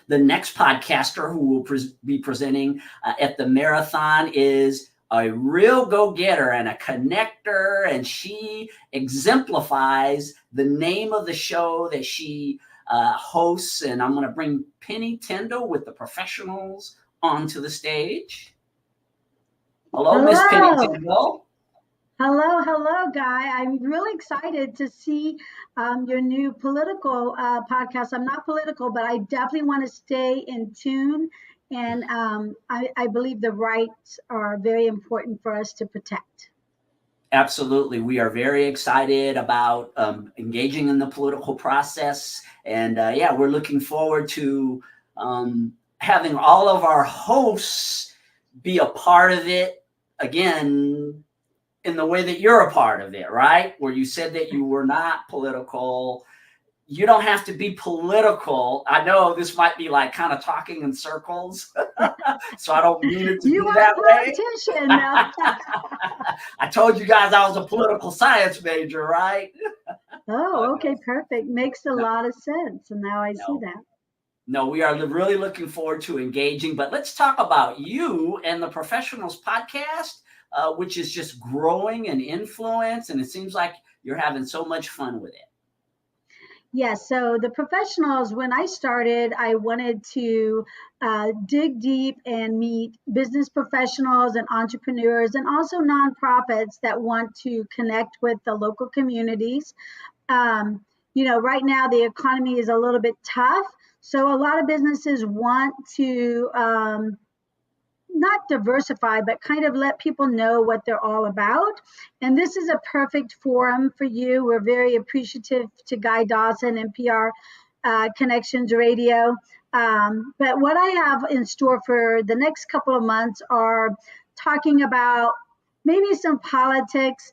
The next podcaster who will be presenting at the marathon is a real go-getter and a connector, and she exemplifies the name of the show that she hosts. And I'm going to bring Penny Tyndall with the Professionals onto the stage. Hello, Miss Penny Tyndall. Hello, Guy. I'm really excited to see your new political podcast. I'm not political, but I definitely want to stay in tune. And I believe the rights are very important for us to protect. Absolutely. We are very excited about engaging in the political process. And we're looking forward to having all of our hosts be a part of it. Again, in the way that you're a part of it, right? Where you said that you were not political. You don't have to be political. I know this might be like kind of talking in circles, so I don't mean it to be that way. I told you guys I was a political science major, right? Oh, okay, perfect. Makes a lot of sense. And now I see that. No, we are really looking forward to engaging, but let's talk about you and the Professionals podcast, which is just growing in influence. And it seems like you're having so much fun with it. Yes. So the Professionals, when I started, I wanted to dig deep and meet business professionals and entrepreneurs and also nonprofits that want to connect with the local communities. Right now the economy is a little bit tough. So a lot of businesses want to not diversify, but kind of let people know what they're all about. And this is a perfect forum for you. We're very appreciative to Guy Dawson and PR Connections Radio. But what I have in store for the next couple of months are talking about maybe some politics,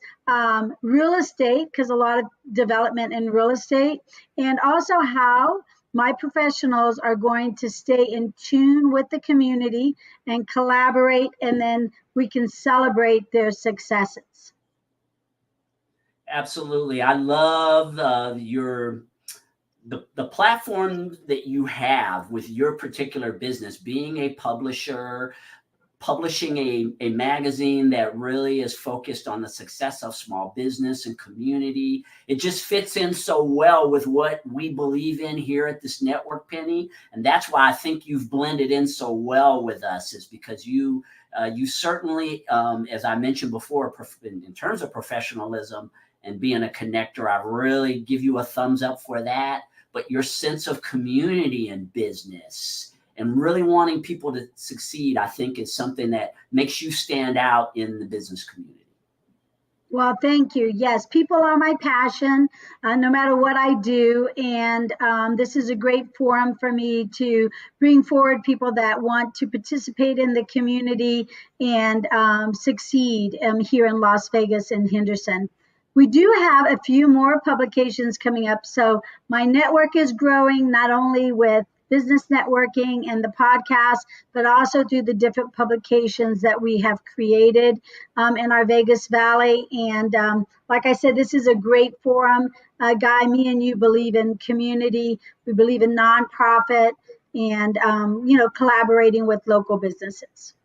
real estate, because a lot of development in real estate, and also how my professionals are going to stay in tune with the community and collaborate, and then we can celebrate their successes. Absolutely. I love the platform that you have with your particular business, being a publisher, publishing a magazine that really is focused on the success of small business and community. It just fits in so well with what we believe in here at this network, Penny. And that's why I think you've blended in so well with us, is because you certainly, as I mentioned before, in terms of professionalism and being a connector, I really give you a thumbs up for that. But your sense of community and business and really wanting people to succeed, I think, is something that makes you stand out in the business community. Well, thank you. Yes, people are my passion, no matter what I do. And this is a great forum for me to bring forward people that want to participate in the community and succeed here in Las Vegas and Henderson. We do have a few more publications coming up. So my network is growing, not only with business networking and the podcast, but also through the different publications that we have created in our Vegas Valley. And like I said, this is a great forum. Guy, me and you believe in community. We believe in nonprofit and, collaborating with local businesses.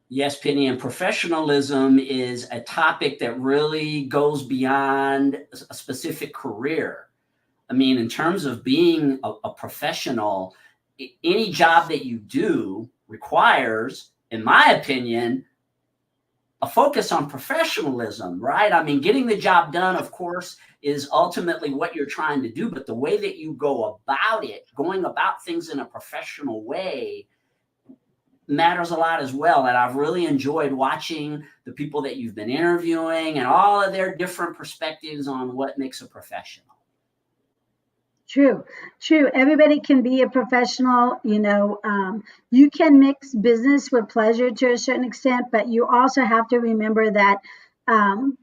Yes, Penny, and professionalism is a topic that really goes beyond a specific career. I mean, in terms of being a professional, any job that you do requires, in my opinion, a focus on professionalism, right? I mean, getting the job done, of course, is ultimately what you're trying to do, but the way that you go about it, going about things in a professional way, matters a lot as well. And I've really enjoyed watching the people that you've been interviewing and all of their different perspectives on what makes a professional. True. Everybody can be a professional. You can mix business with pleasure to a certain extent, but you also have to remember that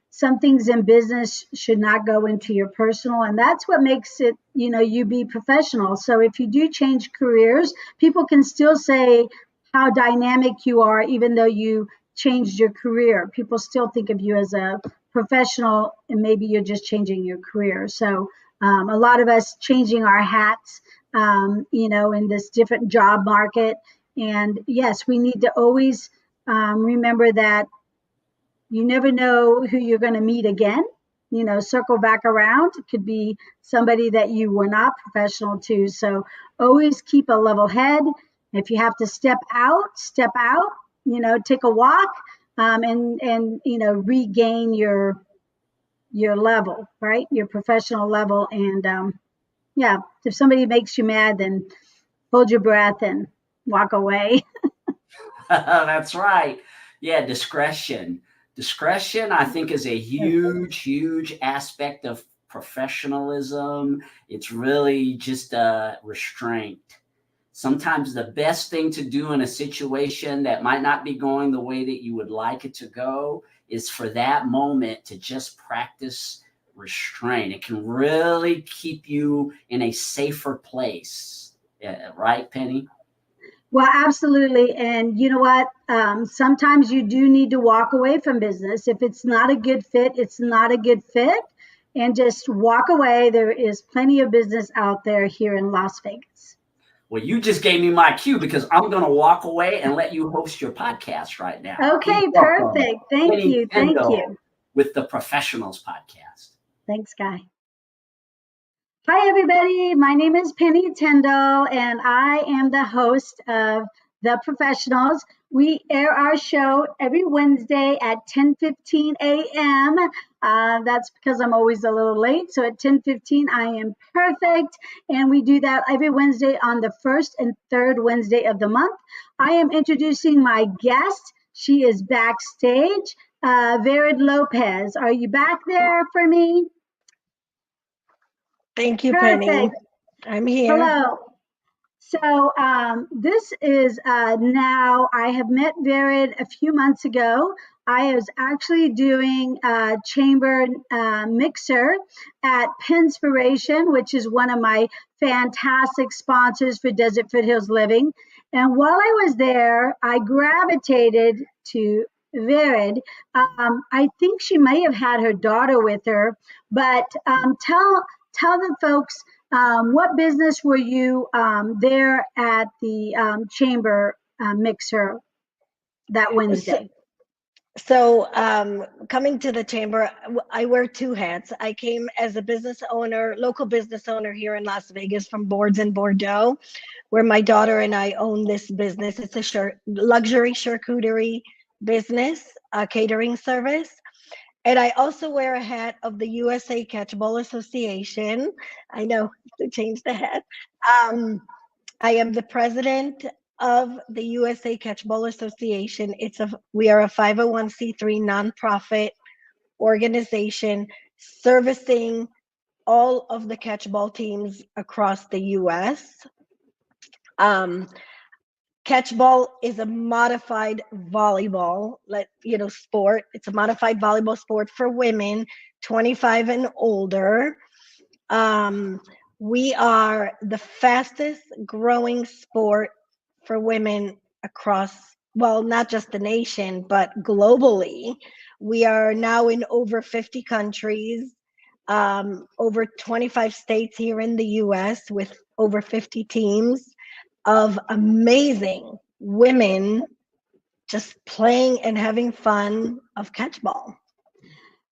some things in business should not go into your personal, and that's what makes it, you be professional. So if you do change careers, people can still say how dynamic you are, even though you changed your career. People still think of you as a professional, and maybe you're just changing your career. So a lot of us changing our hats in this different job market. And yes, we need to always remember that you never know who you're going to meet again. Circle back around. It could be somebody that you were not professional to. So always keep a level head. If you have to step out, step out. Take a walk, and regain your level, right? Your professional level. And yeah, if somebody makes you mad, then hold your breath and walk away. That's right. Yeah, discretion. Discretion, I think, is a huge, huge aspect of professionalism. It's really just a restraint. Sometimes the best thing to do in a situation that might not be going the way that you would like it to go is for that moment to just practice restraint. It can really keep you in a safer place. Right, Penny? Well, absolutely. And you know what? Sometimes you do need to walk away from business. If it's not a good fit, it's not a good fit. And just walk away. There is plenty of business out there here in Las Vegas. Well, you just gave me my cue because I'm going to walk away and let you host your podcast right now. Please Okay, welcome perfect. Thank Penny you. Thank Kendall you. with the Professionals Podcast. Thanks, Guy. Hi, everybody. My name is Penny Tyndall, and I am the host of The Professionals. We air our show every Wednesday at 10:15 a.m. That's because I'm always a little late. So at 10:15, I am perfect. And we do that every Wednesday on the first and third Wednesday of the month. I am introducing my guest. She is backstage. Vered Lopez. Are you back there for me? Thank you, Penny. Perfect. I'm here. Hello. So this is now, I have met Vered a few months ago. I was actually doing a chamber mixer at Penspiration, which is one of my fantastic sponsors for Desert Foothills Living. And while I was there, I gravitated to Vered. I think she may have had her daughter with her, but tell the folks, what business were you there at the chamber mixer that Wednesday? So, coming to the chamber, I wear two hats. I came as a business owner, local business owner here in Las Vegas from Boards in Bordeaux, where my daughter and I own this business. It's a luxury charcuterie business, a catering service. And I also wear a hat of the USA Catchball Association. I know to change the hat. I am the president of the USA Catchball Association. We are a 501c3 nonprofit organization servicing all of the catchball teams across the US. Catchball is a modified volleyball, sport. It's a modified volleyball sport for women 25 and older. We are the fastest growing sport for women across, well, not just the nation, but globally. We are now in over 50 countries, over 25 states here in the US with over 50 teams of amazing women just playing and having fun of catchball.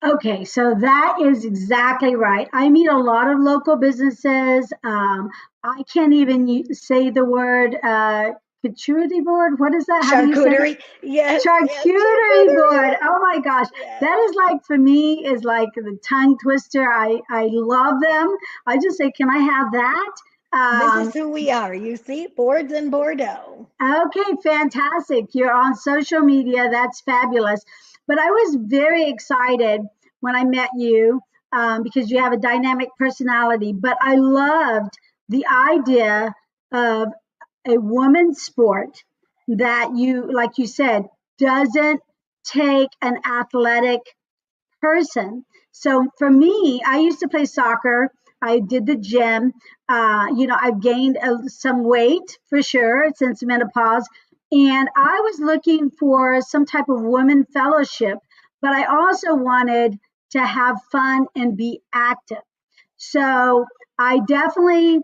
Okay, so that is exactly right. I meet a lot of local businesses. I can't even say the word charcuterie board. What is that? How do you say Charcuterie. it? Yes. Charcuterie board. Oh my gosh. Yes. That is like, for me, is like the tongue twister. I love them. I just say, can I have that? This is who we are. You see, Boards in Bordeaux. Okay, fantastic. You're on social media. That's fabulous. But I was very excited when I met you because you have a dynamic personality. But I loved the idea of a woman's sport that like you said, doesn't take an athletic person. So for me, I used to play soccer. I did the gym. I've gained some weight for sure since menopause. And I was looking for some type of women fellowship, but I also wanted to have fun and be active. So I definitely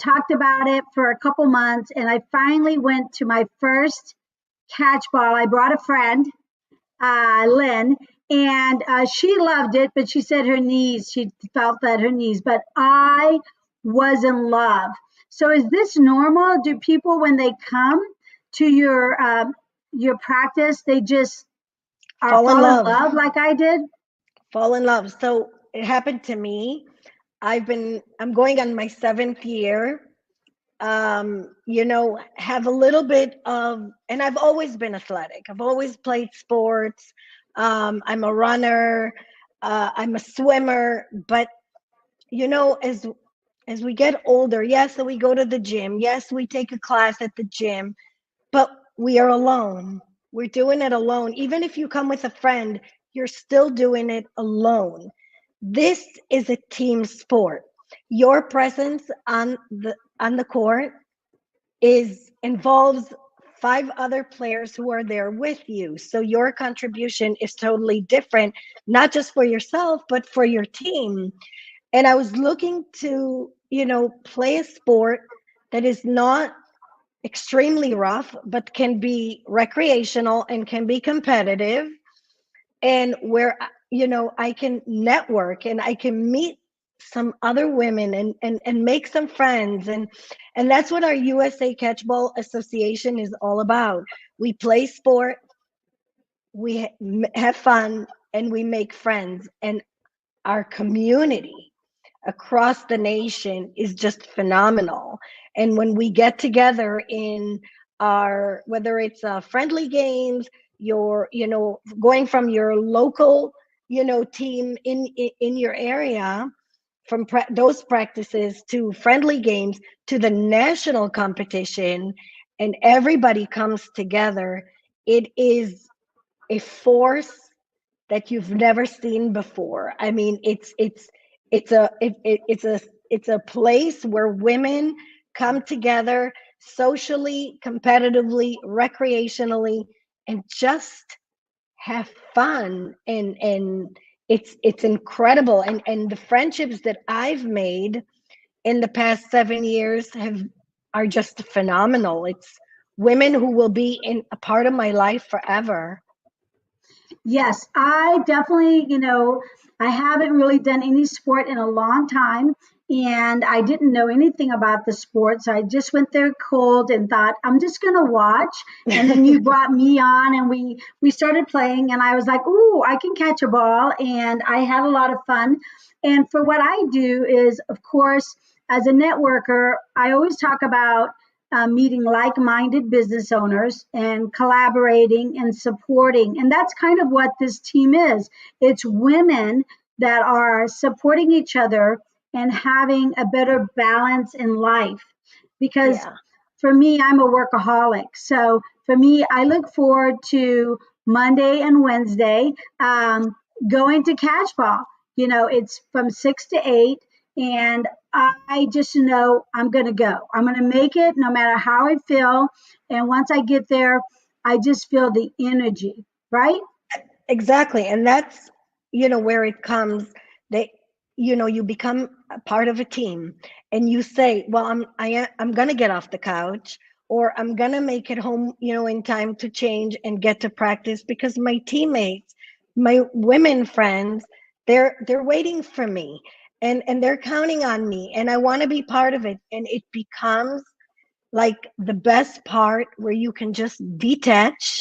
talked about it for a couple months, and I finally went to my first catchball. I brought a friend, Lynn, and she loved it, but she said she felt that her knees, but I was in love. So is this normal? Do people, when they come to your practice, they just Fall in fall in love. love like I did? Fall in love. So it happened to me. I'm going on my 7th year. Have a little bit of, and I've always been athletic. I've always played sports. I'm a runner. I'm a swimmer. But as we get older, yes, so we go to the gym. Yes, we take a class at the gym, but we are alone. We're doing it alone. Even if you come with a friend, you're still doing it alone. This is a team sport. Your presence on the court involves 5 other players who are there with you. So your contribution is totally different, not just for yourself, but for your team. And I was looking to, play a sport that is not extremely rough, but can be recreational and can be competitive, and where I can network and I can meet some other women and make some friends, and that's what our USA Catchball Association is all about. We play sport, we have fun, and we make friends, and our community across the nation is just phenomenal. And when we get together in our, whether it's friendly games, going from your local team in your area, from those practices to friendly games to the national competition, and everybody comes together, it is a force that you've never seen before. I mean, it's a place where women come together socially, competitively, recreationally, and just have fun. And it's incredible. And the friendships that I've made in the past 7 years are just phenomenal. It's women who will be in a part of my life forever. Yes, I definitely, I haven't really done any sport in a long time, and I didn't know anything about the sport. So I just went there cold and thought, I'm just going to watch. And then you brought me on, and we started playing, and I was like, ooh, I can catch a ball. And I had a lot of fun. And for what I do is, of course, as a networker, I always talk about meeting like-minded business owners and collaborating and supporting. And that's kind of what this team is. It's women that are supporting each other and having a better balance in life. Because Yeah. for me, I'm a workaholic. So for me, I look forward to Monday and Wednesday going to Catchball. It's from 6 to 8, and I just know I'm going to go. I'm going to make it no matter how I feel. And once I get there, I just feel the energy, right? Exactly. And that's, where it comes that, you become a part of a team, and you say, well, I'm going to get off the couch, or I'm going to make it home, in time to change and get to practice, because my teammates, my women friends, they're waiting for me, and they're counting on me, and I want to be part of it. And it becomes like the best part, where you can just detach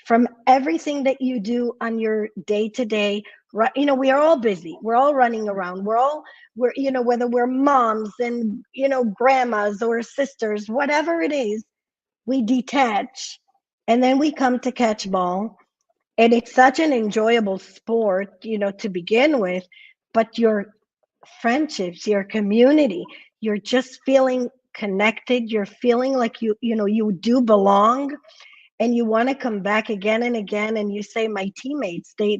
from everything that you do on your day to day. We are all busy, we're all running around, whether we're moms and grandmas or sisters, whatever it is, we detach, and then we come to catch ball. And it's such an enjoyable sport, to begin with, but your friendships, your community, you're just feeling connected, you're feeling like you do belong, and you want to come back again and again, and you say, my teammates, they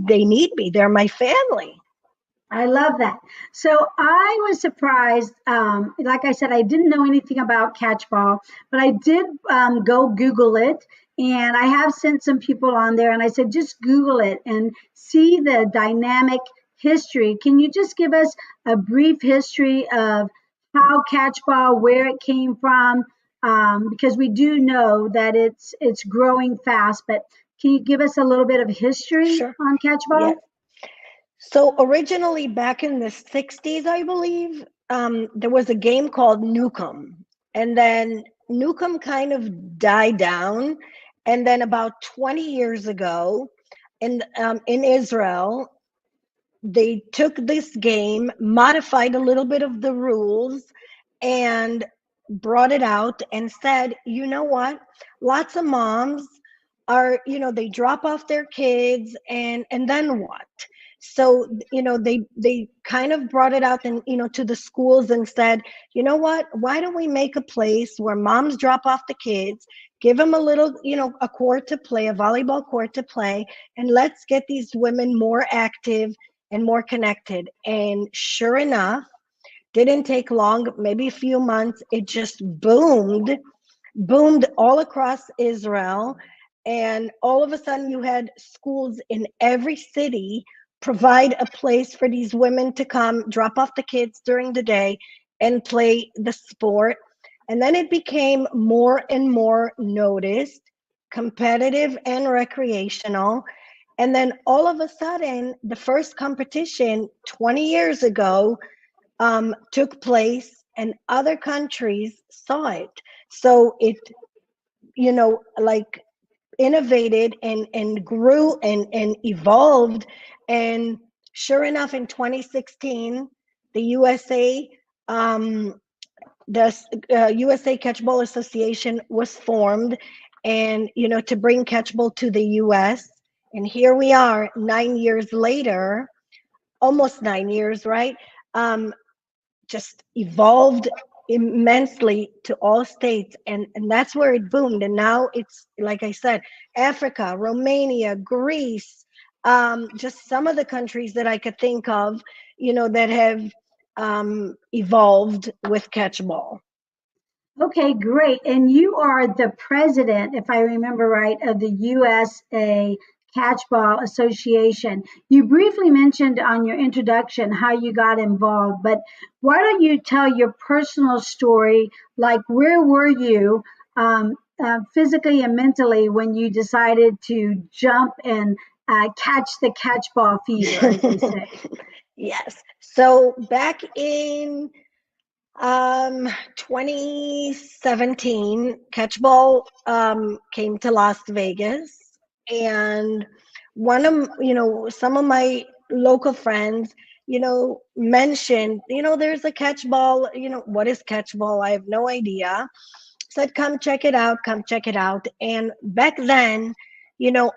need me, they're my family. I love that. So I was surprised. Like I said, I didn't know anything about catchball, but I did go Google it. And I have sent some people on there, and I said, just Google it and see the dynamic history. Can you just give us a brief history of how Catchball, where it came from, because we do know that it's growing fast. But can you give us a little bit of history Sure. on Catchball? Yes. So originally back in the 60s, I believe, there was a game called Nukem. And then Nukem kind of died down. And then about 20 years ago, in Israel, they took this game, modified a little bit of the rules, and brought it out and said, you know what? Lots of moms are, they drop off their kids and then what? So, they kind of brought it out and, to the schools and said, you know what? Why don't we make a place where moms drop off the kids, give them a little, a court to play, a volleyball court to play, and let's get these women more active and more connected. And sure enough, didn't take long, maybe a few months, it just boomed all across Israel. And all of a sudden, you had schools in every city provide a place for these women to come, drop off the kids during the day, and play the sport. And then it became more and more noticed, competitive and recreational. And then all of a sudden, the first competition 20 years ago took place, and other countries saw it. So it, like innovated and grew and evolved. And sure enough, in 2016, the USA, the USA Catchball Association was formed, and to bring catchball to the US. And here we are 9 years later, almost 9 years, right? Just evolved immensely to all states, and that's where it boomed. And now it's, like I said, Africa, Romania, Greece, just some of the countries that I could think of, that have evolved with catchball. Okay, great. And you are the president, if I remember right, of the USA Catchball Association. You briefly mentioned on your introduction how you got involved, but why don't you tell your personal story? Like, where were you physically and mentally when you decided to jump and catch the catchball fever, as they say? Yes. So back in 2017, Catchball came to Las Vegas, and some of my local friends, mentioned, there's a Catchball. What is Catchball? I have no idea. Said, come check it out, come check it out. And back then,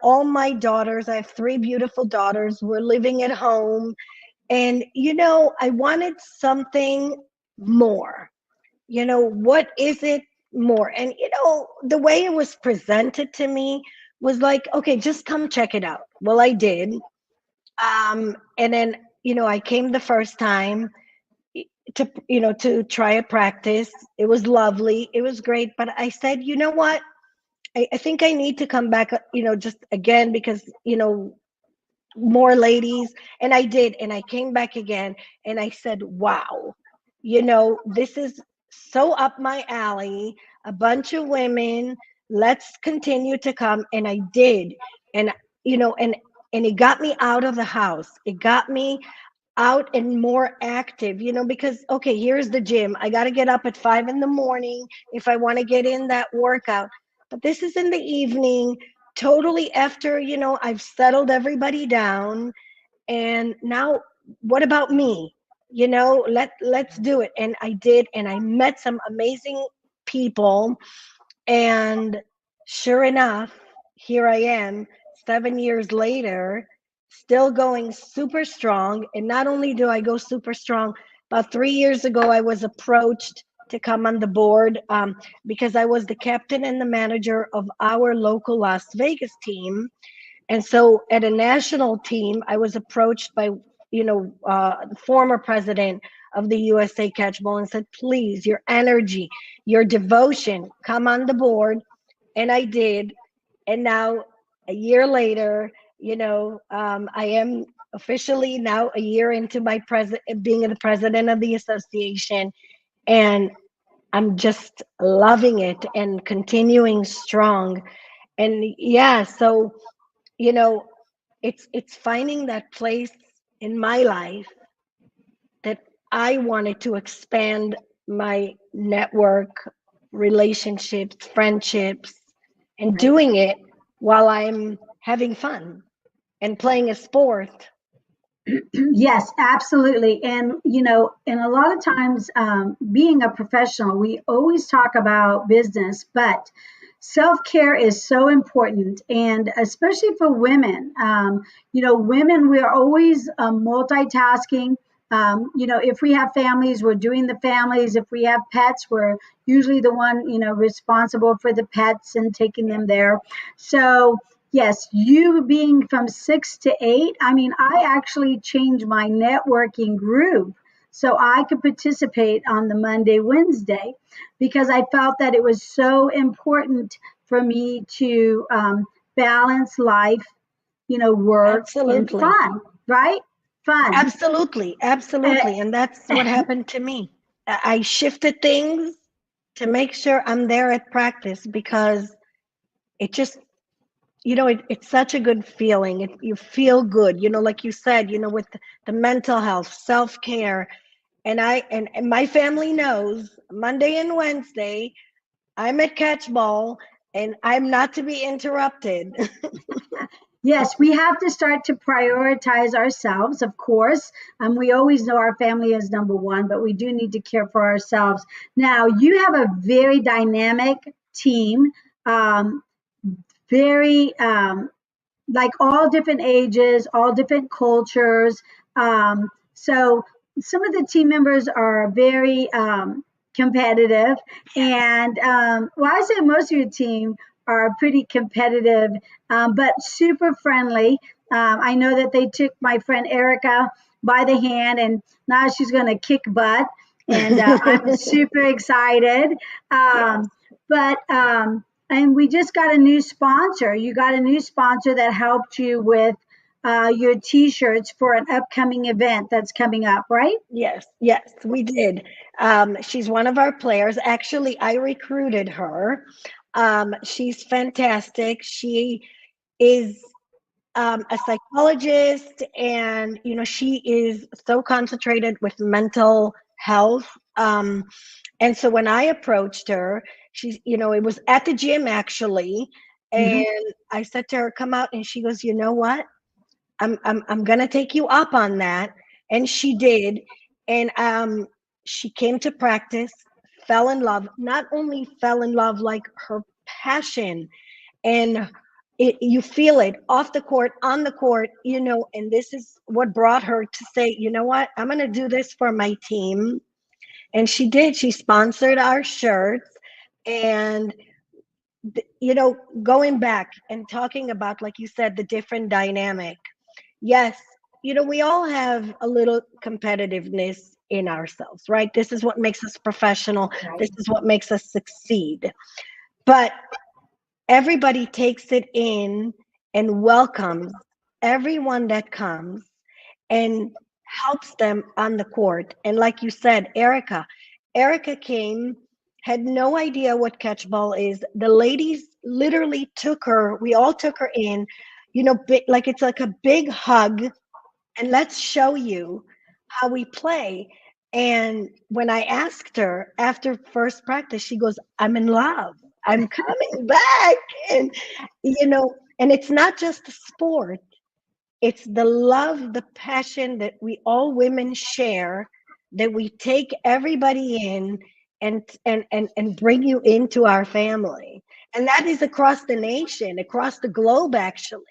all my daughters, I have three beautiful daughters, were living at home. And, I wanted something more. What is it more? And, the way it was presented to me was like, okay, just come check it out. Well, I did. And then, I came the first time to try a practice. It was lovely. It was great. But I said, you know what? I think I need to come back, just again, because, more ladies. And I did. And I came back again and I said, wow, this is so up my alley. A bunch of women, let's continue to come. And I did. And, and it got me out of the house. It got me out and more active, because, okay, here's the gym. I got to get up at 5 a.m. if I want to get in that workout. But this is in the evening, totally after, I've settled everybody down. And now what about me? Let's do it. And I did. And I met some amazing people. And sure enough, here I am 7 years later, still going super strong. And not only do I go super strong, about 3 years ago, I was approached to come on the board because I was the captain and the manager of our local Las Vegas team. And so at a national team, I was approached by, the former president of the USA Catchball and said, please, your energy, your devotion, come on the board. And I did. And now a year later, I am officially now a year into my being the president of the association. And I'm just loving it and continuing strong. And yeah, so you know, it's finding that place in my life that I wanted to expand my network, relationships, friendships, and Right. doing it while I'm having fun and playing a sport. Yes, absolutely. And, and a lot of times, being a professional, we always talk about business, but self care is so important. And especially for women, women, we're always multitasking. If we have families, we're doing the families. If we have pets, we're usually the one, responsible for the pets and taking them there. So, yes, you being from 6 to 8. I mean, I actually changed my networking group so I could participate on the Monday, Wednesday, because I felt that it was so important for me to balance life, work and Absolutely. fun, right? Fun. Absolutely. Uh, Absolutely. And that's what happened to me. I shifted things to make sure I'm there at practice because it just, it's such a good feeling. You feel good, like you said, with the mental health, self-care. And my family knows Monday and Wednesday, I'm at Catchball and I'm not to be interrupted. Yes, we have to start to prioritize ourselves, of course. We always know our family is number one, but we do need to care for ourselves. Now, you have a very dynamic team, um, very like all different ages, all different cultures. So some of the team members are very competitive, and well, I say most of your team are pretty competitive, but super friendly. I know that they took my friend Erica by the hand, and now she's going to kick butt, and I'm super excited. Yes. But we just got a new sponsor. You got a new sponsor that helped you with your T-shirts for an upcoming event that's coming up, right? Yes, yes, we did. She's one of our players. Actually, I recruited her. She's fantastic. She is a psychologist, and she is so concentrated with mental health. And so when I approached her, it was at the gym actually, Hmm. and I said to her, "Come out," and she goes, "You know what? I'm gonna take you up on that," and she did, and she came to practice, fell in love. Not only fell in love, like her passion and you feel it off the court, on the court, and this is what brought her to say, you know what, I'm going to do this for my team. And she did. She sponsored our shirts. And, going back and talking about, like you said, the different dynamic. Yes, we all have a little competitiveness in ourselves, right? This is what makes us professional. Right. This is what makes us succeed. But everybody takes it in and welcomes everyone that comes and helps them on the court. And like you said, Erica came, had no idea what catchball is. The ladies literally took her, we all took her in, like it's like a big hug, and let's show you how we play. And when I asked her after first practice, she goes, I'm in love. I'm coming back. And, and it's not just the sport, it's the love, the passion that we all women share, that we take everybody in and bring you into our family. And that is across the nation, across the globe, actually.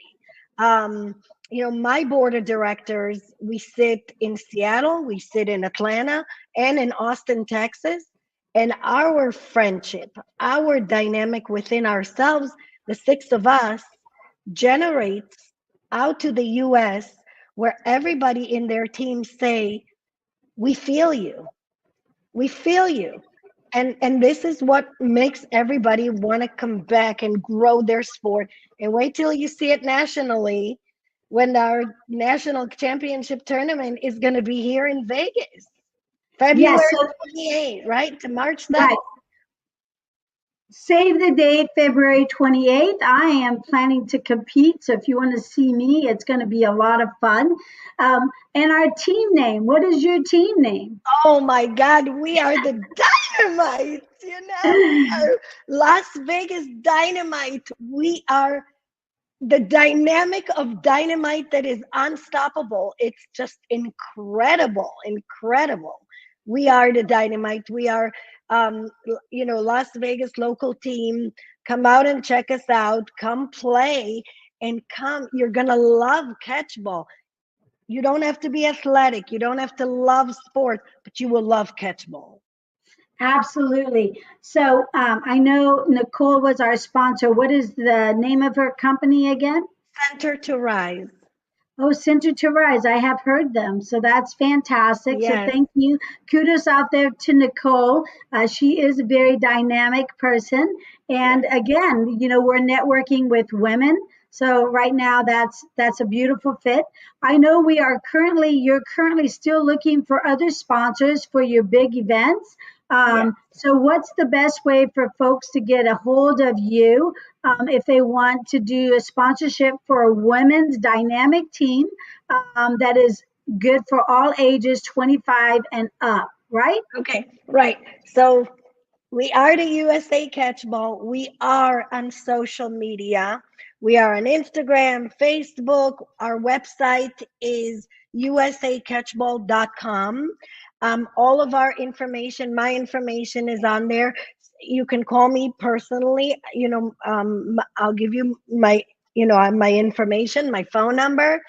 Um, my board of directors, we sit in Seattle, we sit in Atlanta, and in Austin, Texas. And our friendship, our dynamic within ourselves, the six of us, generates out to the US, where everybody in their team say, we feel you. We feel you. And this is what makes everybody want to come back and grow their sport. And wait till you see it nationally when our national championship tournament is going to be here in Vegas. February Yes, so 28th, right? To March right. 7th. Save the date, February 28th. I am planning to compete. So if you want to see me, it's going to be a lot of fun. And our team name, what is your team name? Oh my God, we are the Dynamite. We are Las Vegas Dynamite. We are the dynamic of dynamite that is unstoppable. It's just incredible, incredible. We are the Dynamite. We are, Las Vegas local team. Come out and check us out. Come play and come. You're gonna love catchball. You don't have to be athletic. You don't have to love sports, but you will love catchball. Absolutely. So I know Nicole was our sponsor. What is the name of her company again? Center to Rise. Oh, Center to Rise. I have heard them. So that's fantastic. So Yes. thank you. Kudos out there to Nicole. She is a very dynamic person. And again, we're networking with women. So right now that's a beautiful fit. I know you're currently still looking for other sponsors for your big events. Yeah. So what's the best way for folks to get a hold of you if they want to do a sponsorship for a women's dynamic team that is good for all ages 25 and up, right? Okay. Right. So we are the USA Catchball. We are on social media. We are on Instagram, Facebook. Our website is usacatchball.com. All of our information, my information is on there. You can call me personally. I'll give you my information, my phone number.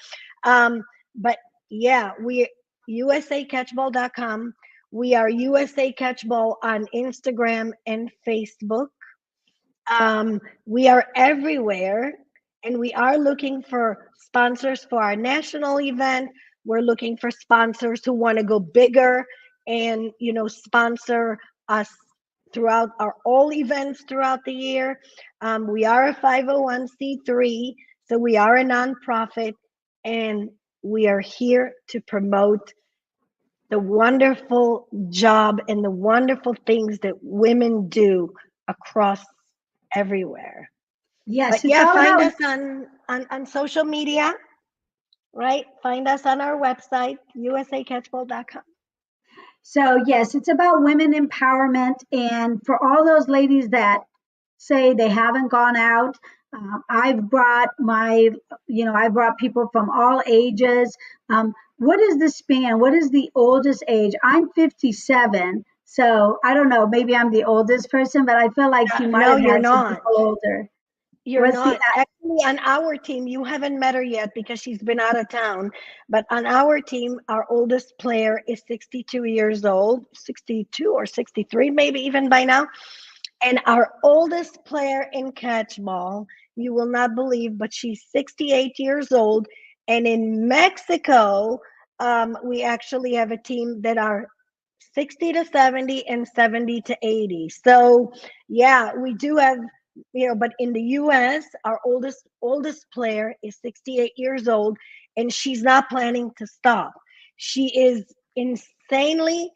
But yeah, we usacatchball.com. We are USA Catchball on Instagram and Facebook. We are everywhere, and we are looking for sponsors for our national event. We're looking for sponsors who want to go bigger and sponsor us throughout our all events throughout the year. We are a 501c3, so we are a nonprofit, and we are here to promote the wonderful job and the wonderful things that women do across everywhere. Yes, But it's yeah, all find about. us on social media, right? Find us on our website, usacatchball.com. So, yes, it's about women empowerment. And for all those ladies that say they haven't gone out, I've brought I brought people from all ages. What is the span? What is the oldest age? I'm 57. So I don't know, maybe I'm the oldest person, but I feel like you might No, have you're had some not. people older. You're What's the not. Actually, on our team, you haven't met her yet because she's been out of town. But on our team, our oldest player is 62 years old, 62 or 63, maybe even by now. And our oldest player in catchball, you will not believe, but she's 68 years old. And in Mexico, we actually have a team that are 60 to 70 and 70 to 80. So yeah, we do have, but in the US, our oldest player is 68 years old, and she's not planning to stop. She is insanely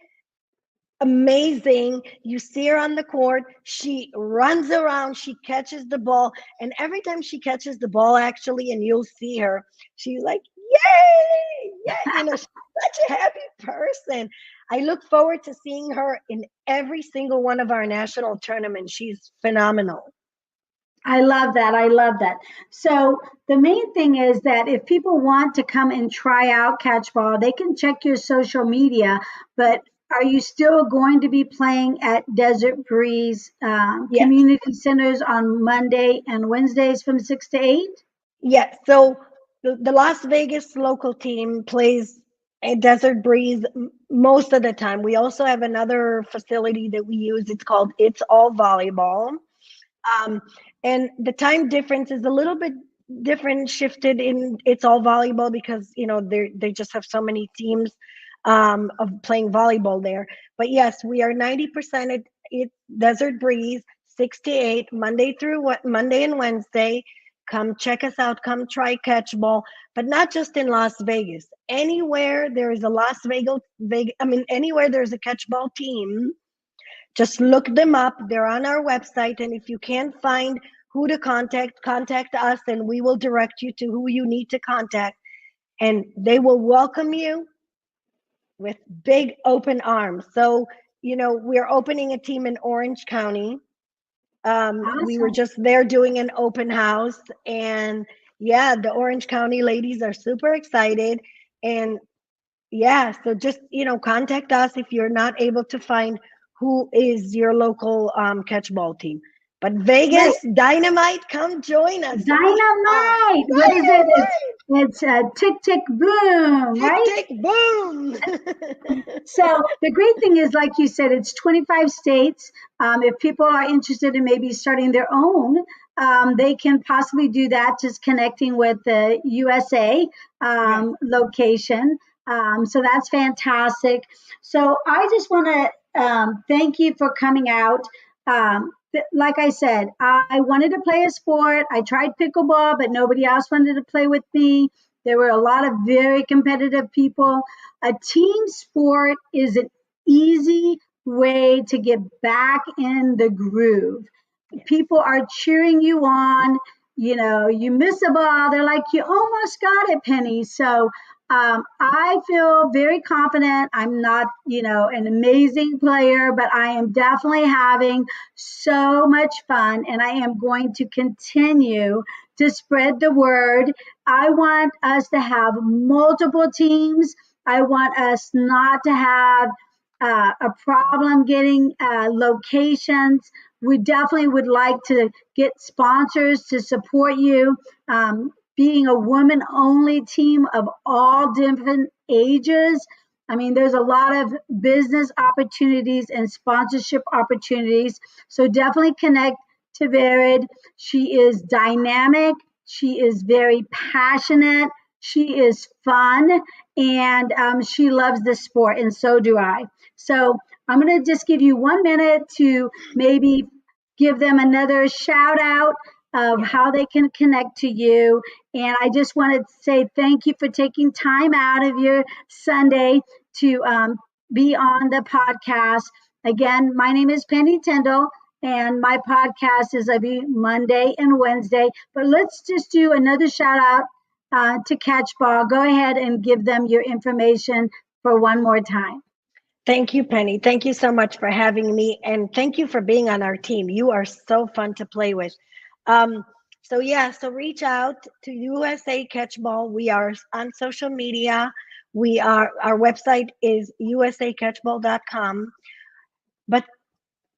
amazing. You see her on the court, she runs around, she catches the ball, and every time she catches the ball, actually, and you'll see her, she's like, yay, yay, she's such a happy person. I look forward to seeing her in every single one of our national tournaments. She's phenomenal. I love that. I love that. So the main thing is that if people want to come and try out Catchball, they can check your social media. But are you still going to be playing at Desert Breeze Yes. Community Centers on Monday and Wednesdays from 6 to 8? Yes. So the Las Vegas local team plays at Desert Breeze most of the time. We also have another facility that we use. It's called It's All Volleyball. And the time difference is a little bit different, shifted in It's All Volleyball because they just have so many teams of playing volleyball there. But yes, we are 90% at Desert Breeze, 6 to 8, Monday and Wednesday. come check us out, come try Catchball, but not just in Las Vegas. Anywhere there is a anywhere there's a Catchball team, just look them up. They're on our website. And if you can't find who to contact us, and we will direct you to who you need to contact. And they will welcome you with big open arms. So, we're opening a team in Orange County. We were Awesome. just there doing an open house. And yeah, the Orange County ladies are super excited. And yeah, so just, contact us if you're not able to find who is your local Catchball team. But Vegas Right. Dynamite, come join us. Dynamite. What is it? It's tick, tick, boom, Tick, right? tick, boom. So the great thing is, like you said, it's 25 states. If people are interested in maybe starting their own, they can possibly do that, just connecting with the USA location. So that's fantastic. So I just want to thank you for coming out. Like I said, I wanted to play a sport. I tried pickleball, but nobody else wanted to play with me. There were a lot of very competitive people. A team sport is an easy way to get back in the groove. People are cheering you on. You miss a ball, they're like, you almost got it, Penny. So I feel very confident. I'm not, an amazing player, but I am definitely having so much fun, and I am going to continue to spread the word. I want us to have multiple teams. I want us not to have a problem getting locations. We definitely would like to get sponsors to support you. Being a woman only team of all different ages, I mean, there's a lot of business opportunities and sponsorship opportunities. So definitely connect to Vered. She is dynamic. She is very passionate. She is fun, and she loves this sport, and so do I. So I'm going to just give you 1 minute to maybe give them another shout out of how they can connect to you. And I just wanted to say thank you for taking time out of your Sunday to be on the podcast. Again, my name is Penny Tyndall, and my podcast is every Monday and Wednesday. But let's just do another shout out to Catchball. Go ahead and give them your information for one more time. Thank you, Penny. Thank you so much for having me. And thank you for being on our team. You are so fun to play with. So reach out to USA Catchball. We are on social media. Our website is usacatchball.com. But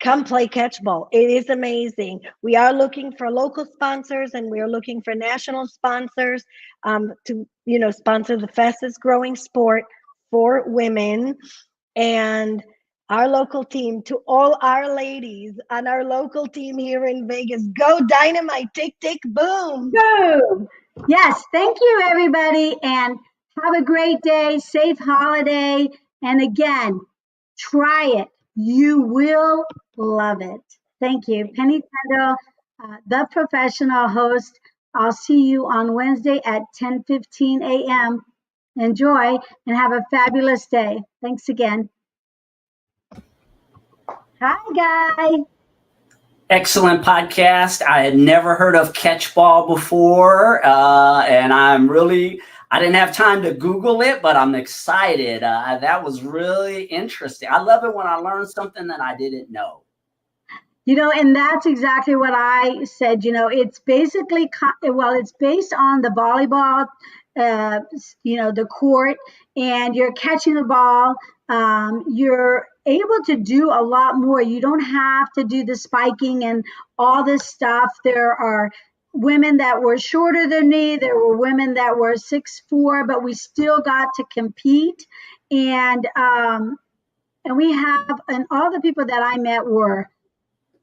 come play Catchball. It is amazing. We are looking for local sponsors, and we are looking for national sponsors to sponsor the fastest growing sport for women. And our local team, to all our ladies on our local team here in Vegas, go Dynamite, tick, tick, boom. Boom. Yes, thank you, everybody, and have a great day, safe holiday. And again, try it. You will love it. Thank you. Penny Tendo, the professional host. I'll see you on Wednesday at 10:15 a.m. Enjoy and have a fabulous day. Thanks again. Hi, guy. Excellent podcast. I had never heard of Catchball before, and I didn't have time to Google it, but I'm excited. That was really interesting. I love it when I learn something that I didn't know. And that's exactly what I said. It's basically, it's based on the volleyball, the court, and you're catching the ball. You're able to do a lot more. You don't have to do the spiking and all this stuff. There are women that were shorter than me. There were women that were 6'4", but we still got to compete. And all the people that I met were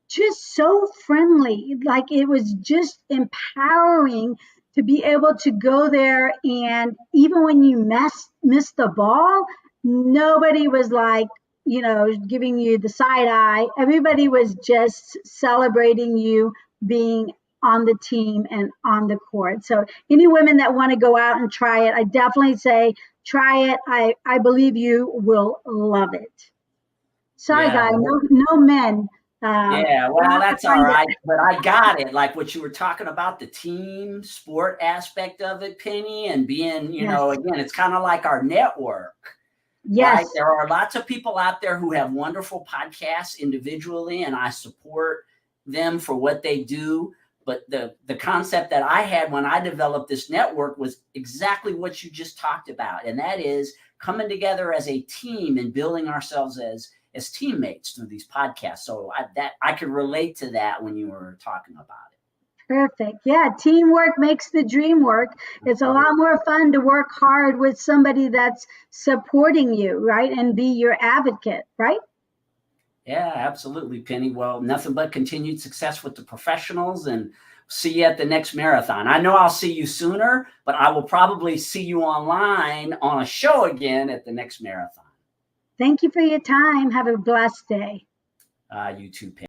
just so friendly. Like, it was just empowering to be able to go there, and even when you miss the ball, nobody was like, giving you the side eye. Everybody was just celebrating you being on the team and on the court. So any women that want to go out and try it, I definitely say try it. I believe you will love it. Sorry, Yeah. guys, no men. Yeah, well, that's all find right, but I got it. Like what you were talking about, the team sport aspect of it, Penny, and being, Yes. Again, it's kind of like our network, right? Yes. There are lots of people out there who have wonderful podcasts individually, and I support them for what they do. But the concept that I had when I developed this network was exactly what you just talked about, and that is coming together as a team and building ourselves as teammates through these podcasts. So I could relate to that when you were talking about it. Perfect. Yeah, teamwork makes the dream work. It's a lot more fun to work hard with somebody that's supporting you, right? And be your advocate, right? Yeah, absolutely, Penny. Well, nothing but continued success with the professionals, and see you at the next marathon. I know I'll see you sooner, but I will probably see you online on a show again at the next marathon. Thank you for your time. Have a blessed day. You too, Penny.